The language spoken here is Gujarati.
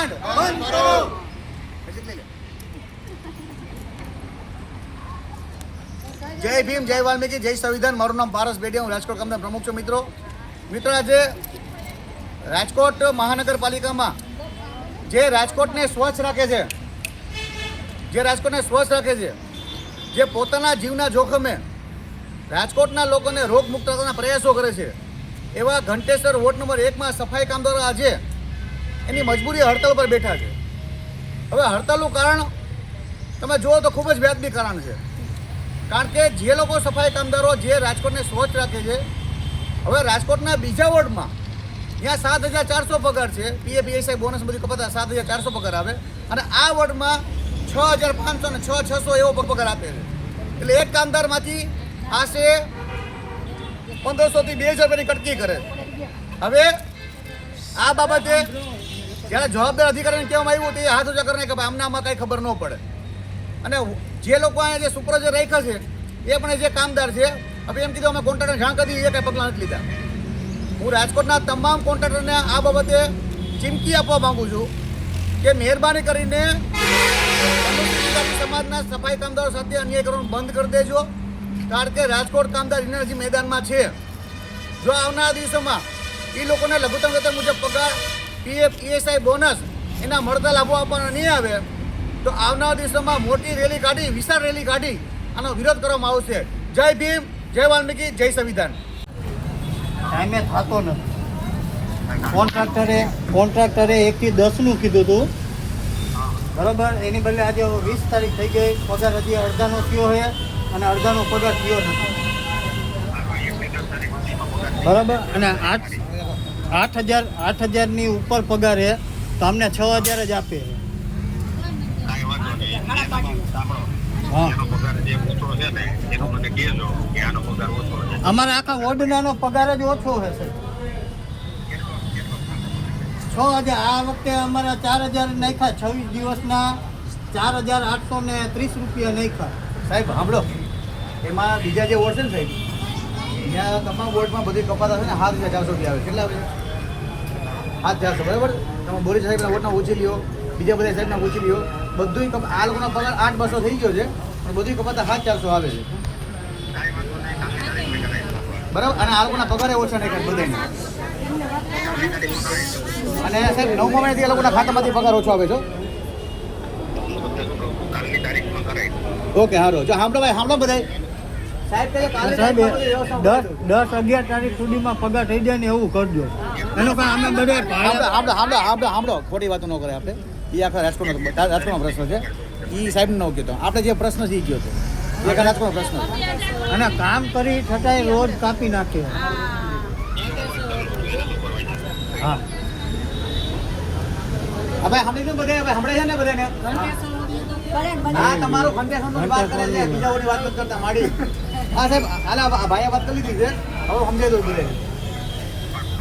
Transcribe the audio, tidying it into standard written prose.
કૌભાંડ બંધ કરો. જય ભીમ, જય વાલ્મીકી, જય સંવિધાન. મારું નામ પારસ બેડિયા, હું રાજકોટ ગામના પ્રમુખ છું. મિત્રો આજે રાજકોટ મહાનગરપાલિકામાં જે રાજકોટને સ્વચ્છ રાખે છે, જે પોતાના જીવના જોખમે રાજકોટના લોકોને રોગમુક્ત કરવાના પ્રયાસો કરે છે, એવા ઘંટેસર વોર્ડ નંબર 1માં સફાઈ કામદારો આજે એની મજબૂરી હડતાલ પર બેઠા છે. હવે હડતાલનું કારણ તમે જુઓ તો ખૂબ જ વ્યાજબી કારણ છે. કારણ કે જે લોકો સફાઈ કામદારો જે રાજકોટને સ્વચ્છ રાખે છે, હવે રાજકોટના બીજા વોર્ડમાં ત્યાં 7,400 પગાર છે, પીએફ પીએસઆઈ બોનસ બધી કપાતા 7,400 પગાર આવે, અને આ વોર્ડમાં 6,500 અને 6,600 એવો પગાર આપે છે. એટલે એક કામદારમાંથી આશરે 1,500 થી 2,000 રૂપિયાની કટકી કરે. હવે આ બાબતે જ્યારે જવાબદાર અધિકારીને કહેવામાં આવ્યું તો એ હાથ ઊંચા કરીને કે ભાઈ અમને આમાં કાંઈ ખબર ન પડે. અને જે લોકો અહીંયા જે સુપરવાઇઝર રાખ્યા છે એ પણ જે કામદાર છે, હવે એમ કીધું અમે કોન્ટ્રાક્ટરને જાણ કરી દીધી, એ કાંઈ પગલાં નથી લીધા. હું રાજકોટના તમામ કોન્ટ્રાક્ટરને આ બાબતે ચીમકી આપવા માગું છું કે મહેરબાની કરીને સમાજના સફાઈ કામદારો સાથે અન્યાય કરવાનું બંધ કરી દેજો. કારણ કે રાજકોટ કામદાર એનર્જી મેદાનમાં છે. જો આવનારા દિવસોમાં એ લોકોને લઘુત્તમ વેતન મુજબ પગાર, પીએફ ઈએસઆઈ બોનસ એના મળતા લાભો આપવાના નહીં આવે તો આવનારા દિવસોમાં મોટી રેલી કાઢી, વિશાળ રેલી કાઢી આનો વિરોધ કરવામાં આવશે. જય ભીમ, જય વાલ્મીકી, જય સંવિધાન. ટાઈમે થતો નથી. કોન્ટ્રાક્ટરે 1 થી 10નું કીધું હતું, બરાબર. એની બદલે આજે 20 તારીખ થઈ ગઈ, પગાર હજી અડધાનો થયો છે અને અડધાનો પગાર થયો નથી, બરાબર. અને 8,000ની ઉપર પગાર છે તો અમને 6,000 જ આપે. અમારા આખા વોર્ડનાનો પગાર જ ઓછો હશે. 6,000 આ વખતે અમારા 4,000 નાખ્યા, 26 દિવસના 4,830 રૂપિયા નાખ્યા. સાહેબ સાંભળો, એમાં બીજા જે વોર્ડ છે ને સાહેબ, ત્યાં તમામ વોર્ડમાં બધી કપાત આવે ને 7,400 રૂપિયા આવે. કેટલા આવે? 7,400, બરાબર. તમે બોરી સાહેબના વોર્ડના પૂછી લ્યો, બીજા બધા સાહેબના પૂછી લ્યો, બધું આ લોકોના પગાર 8,200 થઈ ગયો છે, પણ બધી કપાતા 7,400 આવે છે, બરાબર. અને આ લોકોના પગારે ઓછા નાખ્યા બધાને. અને સાહેબ 9મા મહિનાથી આ લોકોના ખાતામાંથી પગાર ઓછો આવે છે. ઓકે, સારું. જો સાંભળો ભાઈ, સાંભળો બધા સાહેબ, 10-11 તારીખ સુધીમાં પગાર થઈ જાય ને એવું કરજો. એનો કાંઈ અમે બધે સાંભળો, ખોટી વાતો ન કરે. આપણે એ આખા રાજકોટનો પ્રશ્ન છે, એ સાહેબ ન કહેતો. આપણે જે પ્રશ્ન છે એ કયો હતો, એ આખા રાજકોટનો પ્રશ્ન છે. અને કામ કરી છતાંય રોજ કાપી નાખે. હા ભાઈ સાંભળી બધા, હવે સાંભળે છે ને બધાને. હા, તમારું ખંડેશન વાત કરે છે, બીજા વાત કરતા માડી. હા સાહેબ, હાલ ભાઈએ વાત કરી લીધી છે, હવે સમજાઈ દઉં બધે.